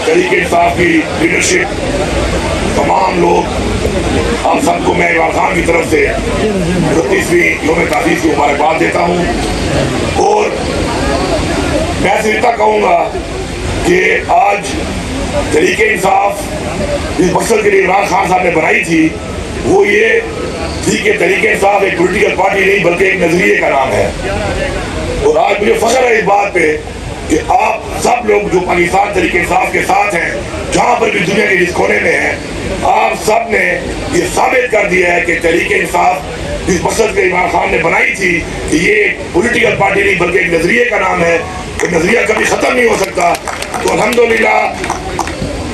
तरीके इंसाफ की लीडरशिप, तमाम लोग, आप सबको मैं इमरान खान की तरफ से 29वीं यौम तासीस की मुबारकबाद देता हूँ। और मैं सिर्फ इतना कहूँगा कि आज तरीके इंसाफ जिस मकसद के लिए इमरान खान साहब ने बनाई थी वो ये थी कि तरीके इंसाफ एक पॉलिटिकल पार्टी नहीं बल्कि एक नजरिए का नाम है। और आज मुझे फख्र है इस बात पे कि आप सब लोग जो पाकिस्तान तरीके इंसाफ के साथ हैं, जहां पर भी दुनिया के जिस कोने में हैं, आप सब ने ये साबित कर दिया है कि तरीके इंसाफ जिस मकसद के इमरान खान ने बनाई थी कि ये पॉलिटिकल पार्टी नहीं बल्कि एक नजरिए का नाम है, तो नजरिया कभी खत्म नहीं हो सकता। तो अल्हम्दुलिल्लाह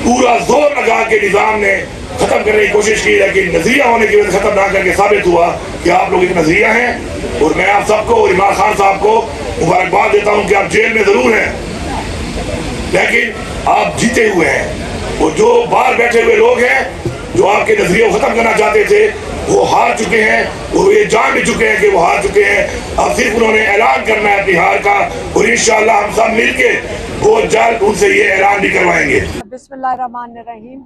पूरा जोर लगा के निजाम ने खत्म करने की कोशिश की, लेकिन नजरिया होने की वजह से खत्म ना करके साबित हुआ कि आप लोग एक नजरिया हैं। और मैं आप सबको और इमरान खान साहब को मुबारकबाद देता हूं कि आप जेल में जरूर हैं लेकिन आप जीते हुए हैं। और जो बाहर बैठे हुए लोग हैं जो आपके नजरिए को खत्म करना चाहते थे वो हार चुके हैं और ये जान भी चुके हैं कि वो हार चुके हैं। अब सिर्फ उन्होंने ऐलान करना है अपनी हार का और इंशाअल्लाह हम सब मिलके बहुत जल्द उनसे ये ऐलान भी करवाएंगे। बिस्मिल्लाहिर्रहमानिर्रहीम।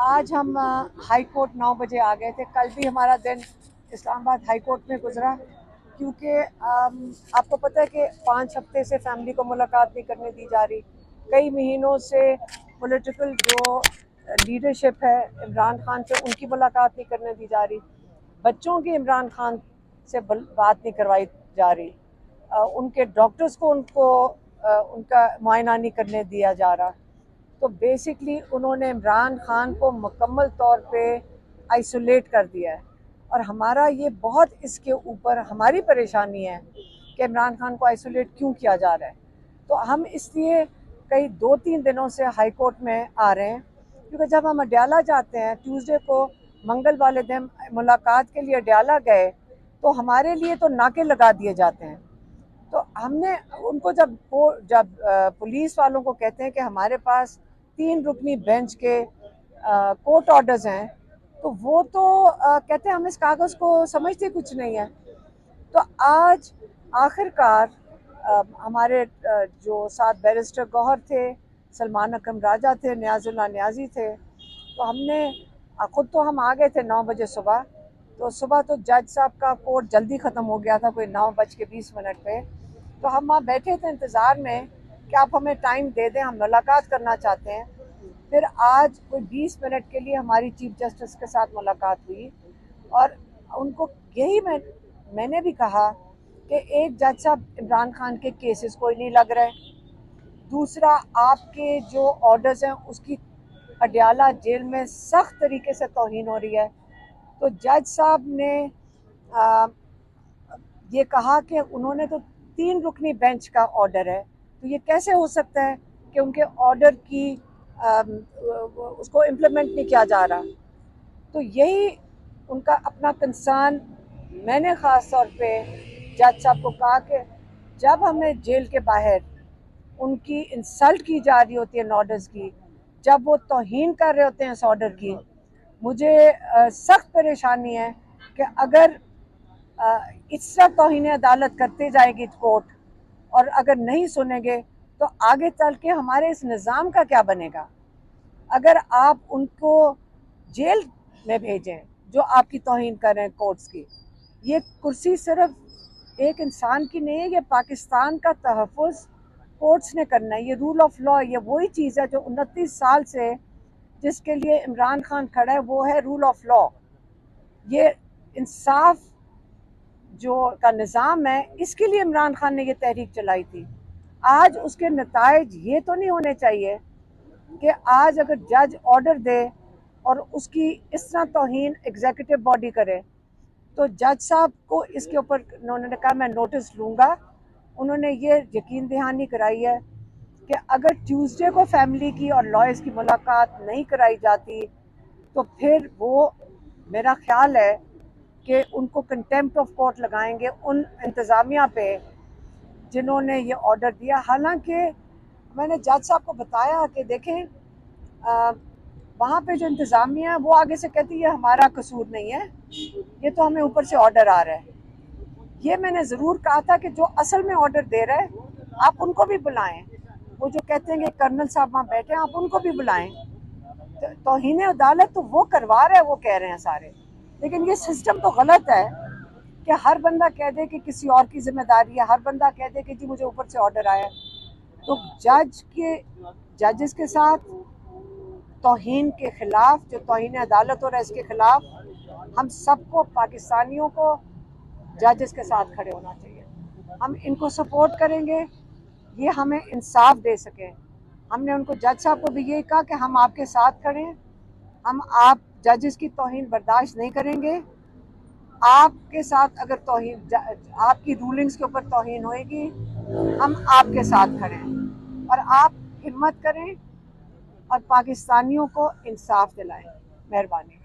आज हम हाई कोर्ट 9 बजे आ गए थे। कल भी हमारा दिन इस्लामाबाद हाई कोर्ट में गुजरा क्योंकि आपको पता है कि 5 हफ्ते से फैमिली को मुलाकात नहीं करने दी जा रही। कई महीनों से पॉलिटिकल जो लीडरशिप है इमरान खान से उनकी मुलाकात नहीं करने दी जा रही। बच्चों की इमरान खान से बात नहीं करवाई जा रही। उनके डॉक्टर्स को उनका मुआयना नहीं करने दिया जा रहा। तो बेसिकली उन्होंने इमरान खान को मुकम्मल तौर पे आइसोलेट कर दिया है और हमारा ये बहुत इसके ऊपर हमारी परेशानी है कि इमरान खान को आइसोलेट क्यों किया जा रहा है। तो हम इसलिए कई 2-3 दिनों से हाई कोर्ट में आ रहे हैं क्योंकि जब हम अडयाला जाते हैं ट्यूसडे को मंगल वाले दिन मुलाकात के लिए अडयाला गए तो हमारे लिए तो नाके लगा दिए जाते हैं। तो हमने उनको जब पुलिस वालों को कहते हैं कि हमारे पास 3 रुकनी बेंच के कोर्ट ऑर्डर्स हैं तो वो तो कहते हैं हम इस कागज़ को समझते कुछ नहीं है। तो आज आखिरकार हमारे जो साथ बैरिस्टर गौहर थे, सलमान अकरम राजा थे, नियाजुल्लाह नियाजी थे, तो हमने ख़ुद तो हम आ गए थे 9 बजे सुबह। तो सुबह तो जज साहब का कोर्ट जल्दी ख़त्म हो गया था, कोई 9:20 पे। तो हम वहाँ बैठे थे इंतज़ार में कि आप हमें टाइम दे दें, हम मुलाकात करना चाहते हैं। फिर आज कोई 20 मिनट के लिए हमारी चीफ जस्टिस के साथ मुलाकात हुई और उनको यही मैंने भी कहा कि एक जज साहब इमरान खान के केसेस कोई नहीं लग रहे, दूसरा आपके जो ऑर्डर्स हैं उसकी अडयाला जेल में सख्त तरीके से तौहीन हो रही है। तो जज साहब ने ये कहा कि उन्होंने तो 3 रुकनी बेंच का ऑर्डर है, तो ये कैसे हो सकता है कि उनके ऑर्डर की उसको इम्प्लीमेंट नहीं किया जा रहा। तो यही उनका अपना कंसर्न मैंने ख़ास तौर पे जज साहब को कहा कि जब हमें जेल के बाहर उनकी इंसल्ट की जा रही होती है ऑर्डर्स की, जब वो तौहीन कर रहे होते हैं इस ऑर्डर की, मुझे सख्त परेशानी है कि अगर इस तरह तौहीन अदालत करते जाएगी कोर्ट और अगर नहीं सुनेंगे तो आगे चल के हमारे इस निज़ाम का क्या बनेगा। अगर आप उनको जेल में भेजें जो आपकी तौहीन कर रहे हैं कोर्ट्स की, ये कुर्सी सिर्फ एक इंसान की नहीं है, ये पाकिस्तान का तहफ़्फ़ुज़ कोर्ट्स ने करना है। ये रूल ऑफ लॉ, ये वही चीज़ है जो 29 साल से जिसके लिए इमरान खान खड़ा है, वो है रूल ऑफ लॉ। ये इंसाफ जो का निज़ाम है, इसके लिए इमरान खान ने ये तहरीक चलाई थी। आज उसके नताइज ये तो नहीं होने चाहिए कि आज अगर जज ऑर्डर दे और उसकी इस तरह तौहीन एग्जीक्यूटिव बॉडी करे। तो जज साहब को इसके ऊपर उन्होंने कहा मैं नोटिस लूँगा। उन्होंने ये यकीन दहानी कराई है कि अगर ट्यूसडे को फैमिली की और लॉयर्स की मुलाकात नहीं कराई जाती तो फिर वो मेरा ख्याल है कि उनको कंटेम्प्ट ऑफ कोर्ट लगाएंगे उन इंतज़ामिया पे जिन्होंने ये ऑर्डर दिया। हालांकि मैंने जज साहब को बताया कि देखें वहाँ पे जो इंतज़ामिया है वो आगे से कहती है हमारा कसूर नहीं है, ये तो हमें ऊपर से ऑर्डर आ रहा है। ये मैंने ज़रूर कहा था कि जो असल में ऑर्डर दे रहा है आप उनको भी बुलाएं। वो जो कहते हैं कि कर्नल साहब वहाँ बैठे हैं, आप उनको भी बुलाएं। तौहीन अदालत तो वो करवा रहे हैं, वो कह रहे हैं सारे, लेकिन ये सिस्टम तो गलत है कि हर बंदा कह दे कि किसी और की जिम्मेदारी है, हर बंदा कह दे कि जी मुझे ऊपर से ऑर्डर आया। तो जजेस के साथ तौहीन के खिलाफ, जो तौहीन अदालत हो रहा है, इसके खिलाफ हम सबको, पाकिस्तानियों को जजेस के साथ खड़े होना चाहिए। हम इनको सपोर्ट करेंगे, ये हमें इंसाफ दे सकें। हमने उनको, जज साहब को भी यही कहा कि हम आपके साथ खड़े हैं, हम आप जजेस की तौहीन बर्दाश्त नहीं करेंगे। आपके साथ अगर तौहीन, आपकी रूलिंग्स के ऊपर तौहीन होएगी, हम आपके साथ खड़े हैं। और आप हिम्मत करें और पाकिस्तानियों को इंसाफ दिलाएं। मेहरबानी।